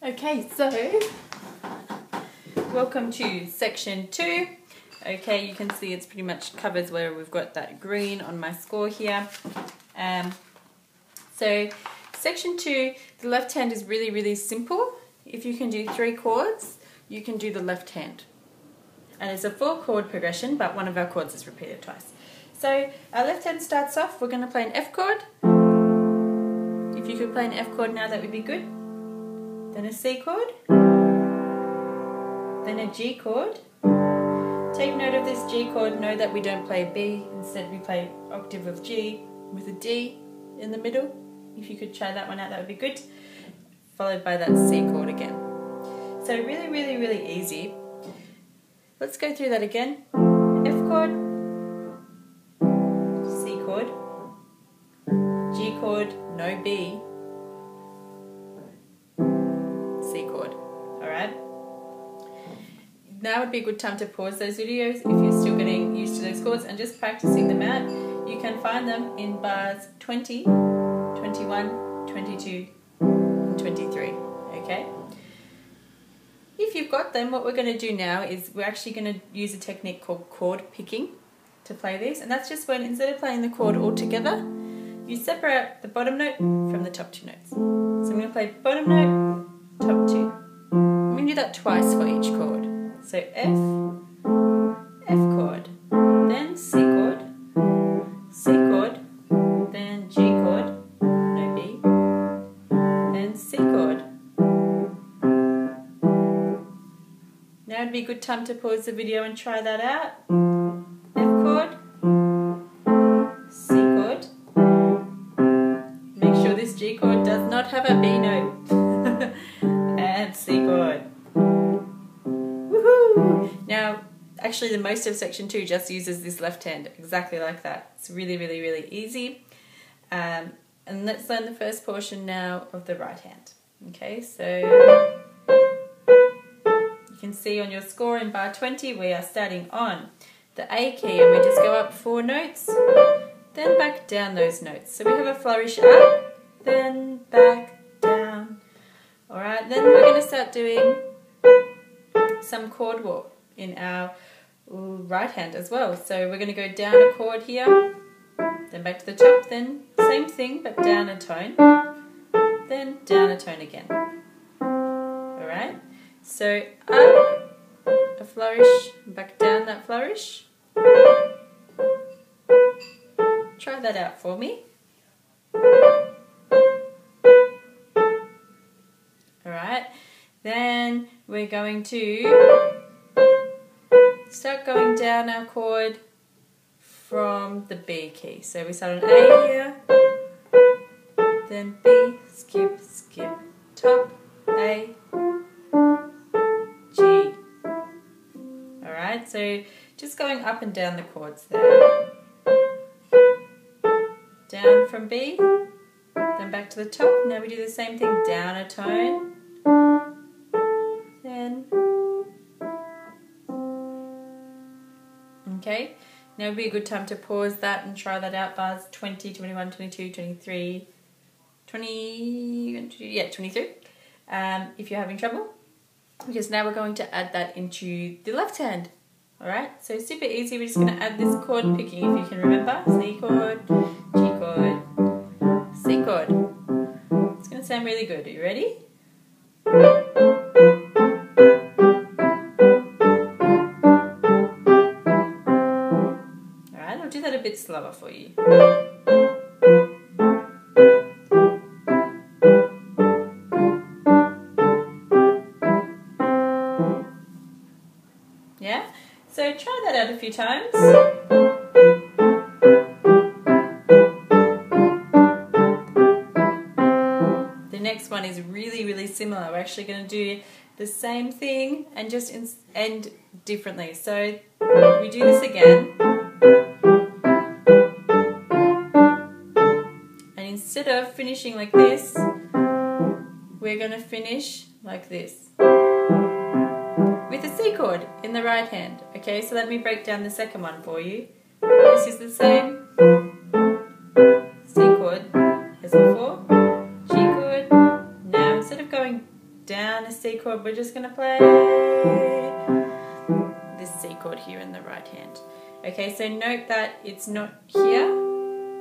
Okay, so welcome to section 2. Okay, you can see it's pretty much covers where we've got that green on my score here. So section 2, the left hand is really simple. If you can do 3 chords, you can do the left hand. And it's a 4 chord progression, but one of our chords is repeated twice. So our left hand starts off, we're going to play an F chord. If you could play an F chord now, that would be good. Then a C chord, then a G chord. Take note of this G chord, know that we don't play B, instead we play octave of G with a D in the middle. If you could try that one out, that would be good. Followed by that C chord again. So really easy. Let's go through that again. F chord, C chord, G chord, no B, C chord. Alright? Now would be a good time to pause those videos if you're still getting used to those chords and just practicing them out. You can find them in bars 20, 21, 22 and 23. Okay? If you've got them, what we're going to do now is we're actually going to use a technique called chord picking to play these, and that's just when instead of playing the chord all together, you separate the bottom note from the top 2 notes. So I'm going to play bottom note, top 2. I'm going to do that twice for each chord. So F, F chord, then C chord, C chord, then G chord, no B, and C chord. Now would be a good time to pause the video and try that out. F chord, C chord. Make sure this G chord does not have a B note. And C chord. Woohoo! Now, actually the most of section 2 just uses this left hand, exactly like that. It's really easy. And let's learn the first portion now of the right hand. Okay, so you can see on your score in bar 20 we are starting on the A key and we just go up 4 notes, then back down those notes. So we have a flourish up, then back down. Alright, then we're going to start doing some chord walk in our right hand as well. So we're going to go down a chord here, then back to the top, then same thing but down a tone, then down a tone again. Alright, so up, a flourish, back down that flourish. Try that out for me. Alright, then we're going to start going down our chord from the B key. So we start on A here, then B, skip, top, A, G. Alright, so just going up and down the chords there. Down from B, then back to the top. Now we do the same thing, down a tone, then, okay, now would be a good time to pause that and try that out, bars 20, 21, 22, 23, 23, if you're having trouble, because now we're going to add that into the left hand. Alright, so super easy, we're just going to add this chord picking, if you can remember, C chord, G chord, C chord. It's going to sound really good. Are you ready? Alright, I'll do that a bit slower for you. Yeah? So try that out a few times. The next one is really similar. We're actually going to do the same thing and just end differently. So we do this again. And instead of finishing like this, we're going to finish like this, with a C chord in the right hand. Okay, so let me break down the second one for you. This is the same. C chord as before, G chord. Now instead of going down a C chord, we're just going to play this C chord here in the right hand. Okay, so note that it's not here.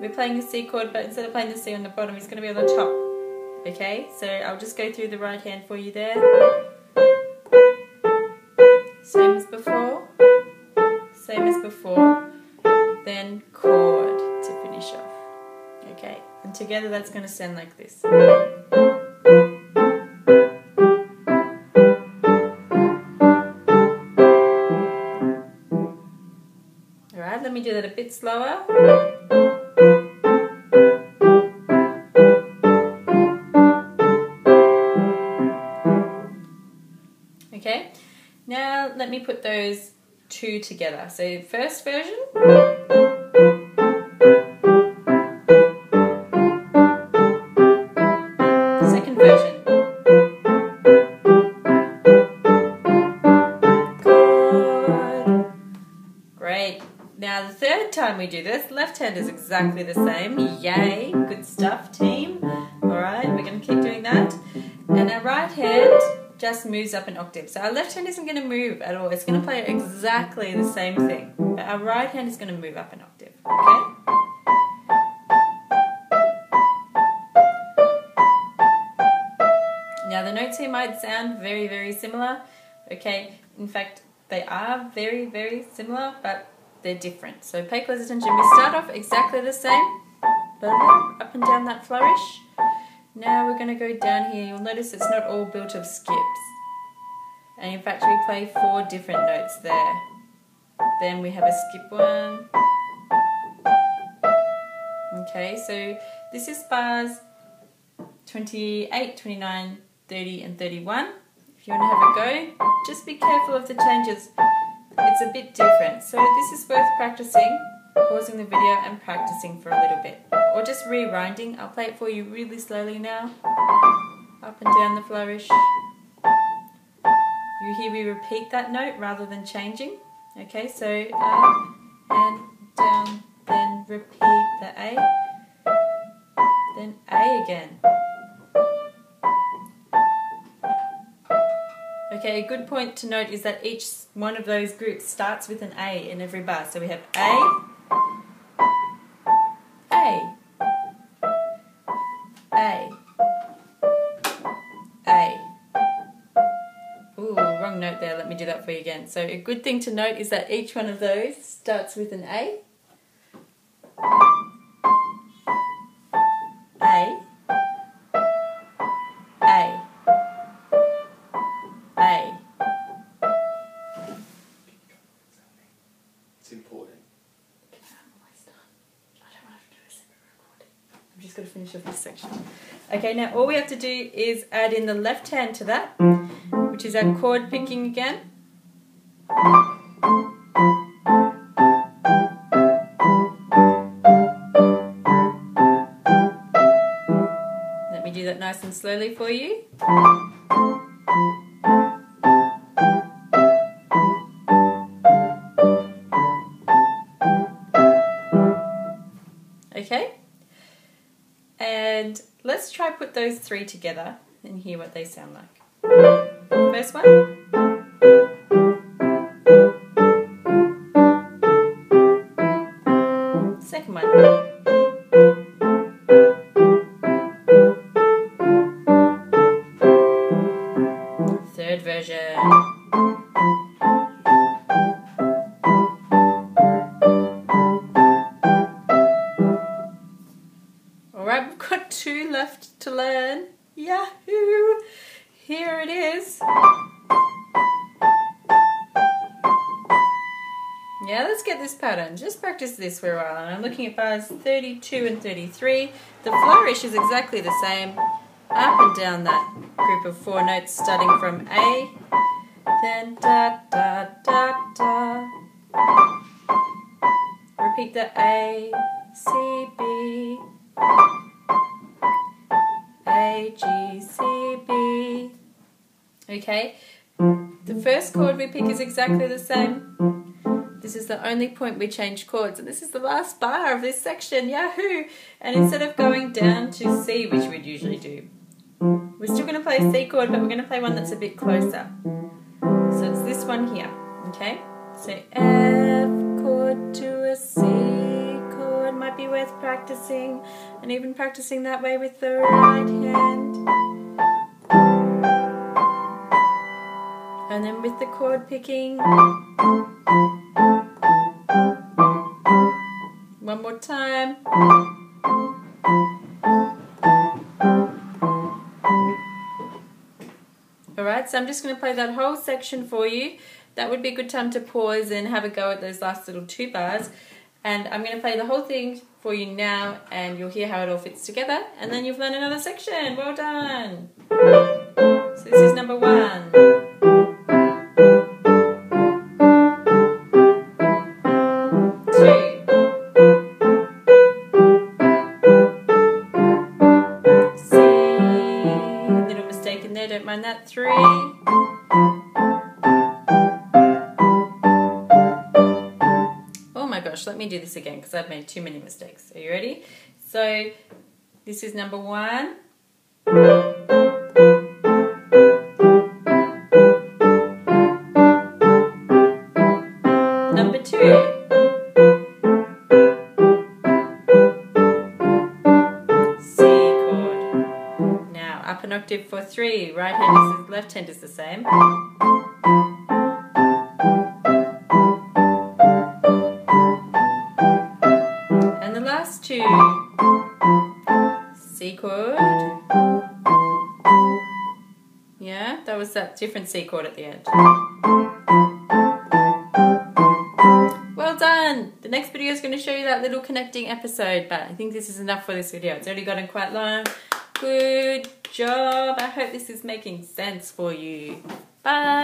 We're playing a C chord, but instead of playing the C on the bottom, it's going to be on the top. Okay, so I'll just go through the right hand for you there. Same as before. Same as before. Then chord to finish off. Okay, and together that's going to sound like this. Alright, let me do that a bit slower. Okay, now let me put those two together. So first version. Second version. Chord. Great. Now the third time we do this, left hand is exactly the same. Yay, good stuff team. Alright, we're going to keep doing that. And our right hand just moves up an octave. So our left hand isn't going to move at all. It's going to play exactly the same thing. But our right hand is going to move up an octave. Okay? Now the notes here might sound very, very similar. Okay? In fact, they are very, very similar, but they're different. So pay close attention. We start off exactly the same. Up and down that flourish. Now we're going to go down here. You'll notice it's not all built of skips. And in fact we play 4 different notes there. Then we have a skip one. Okay, so this is bars 28, 29, 30 and 31. If you want to have a go, just be careful of the changes. It's a bit different. So this is worth practicing, pausing the video and practicing for a little bit. Or just rewinding. I'll play it for you really slowly now. Up and down the flourish. You hear me repeat that note rather than changing. Okay, so up and down, then repeat the A, then A again. Okay, a good point to note is that each one of those groups starts with an A in every bar. So we have A, A, A, A. Ooh, wrong note there. Let me do that for you again. So a good thing to note is that each one of those starts with an A. A. A. A. It's important. I'm almost done. I don't want to do a separate recording. I'm just going to finish off this section. Okay, now all we have to do is add in the left hand to that, which is our chord picking again. Let me do that nice and slowly for you. Okay, and let's try put those 3 together and hear what they sound like. First one. Second one. Third version. Alright, we've got 2 left to learn. Yahoo! Here it is. Yeah, let's get this pattern. Just practice this for a while. And I'm looking at bars 32 and 33. The flourish is exactly the same. Up and down that group of 4 notes starting from A, then da da da da. Repeat the A, C, B, A, G, C, B. Okay, the first chord we pick is exactly the same. This is the only point we change chords, and this is the last bar of this section. Yahoo! And instead of going down to C, which we'd usually do, We're still going to play a C chord, but we're going to play one that's a bit closer. So it's this one here, okay? So F chord to a C chord might be worth practicing, and even practicing that way with the right hand. And then with the chord picking. One more time. Alright, so I'm just going to play that whole section for you. That would be a good time to pause and have a go at those last little 2 bars. And I'm going to play the whole thing for you now, and you'll hear how it all fits together. And then you've learned another section. Well done. So this is number 1. Don't mind that. 3. Oh my gosh, let me do this again because I've made too many mistakes. Are you ready? So this is number 1. Number 2. Up an octave for 3. Right hand is left hand is the same. And the last 2. C chord. Yeah, that was that different C chord at the end. Well done! The next video is going to show you that little connecting episode, but I think this is enough for this video. It's already gotten quite long. Good job. I hope this is making sense for you. Bye.